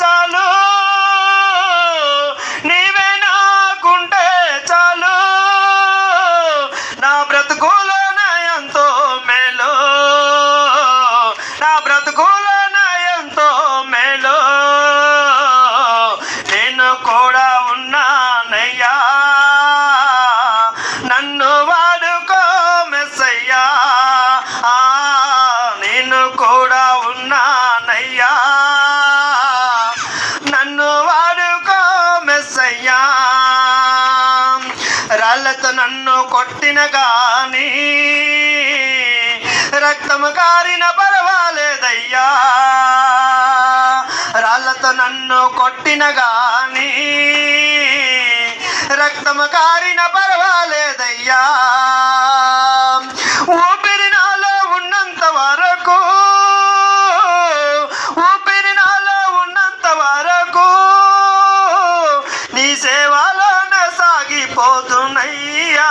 చాలు, నీవే నాకుంటే చాలు, నా బ్రతుకులోన ఎంతో మేలు, నా బ్రతుకులోన ఎంతో మేలు. నేను కూడా ఉన్నానయ్యా, నన్ను వాడుకో మెస్సయ్యా. నేను కూడా ఉన్నానయ్యా, నన్ను వాడుకో మెస్సయ్యా. రాళ్ళతో నన్ను కొట్టిన గాని, రక్తము కారిన పర్వాలేదయ్యా. రాళ్ళతో నన్ను కొట్టిన గాని, రక్తము కారిన పర్వాలేదయ్యా. ఊపిరి నాలో ఉన్నంత వరకు, ఊపిరి నాలో ఉన్నంత వరకు నీ సేవలోనే సాగిపోతున్నయ్యా.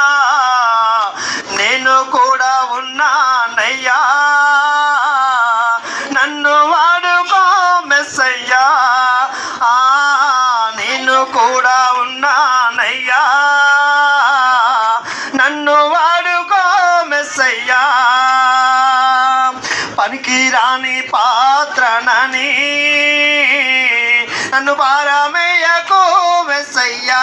నేను కూడా ఉన్నానయ్యా, నన్ను వాడుకో మెస్సయ్యా. నేను కూడా ఉన్నానయ్యా, నన్ను వాడుకో మెస్సయ్యా. పనికి రాని పాత్రనని నన్ను పారమేయకు మెస్సయ్యా.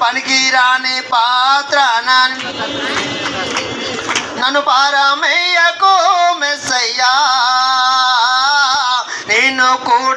పనికి రాని పాత్రనని నన్ను పారమేయకు మెస్సయ్యా. నేను కూడా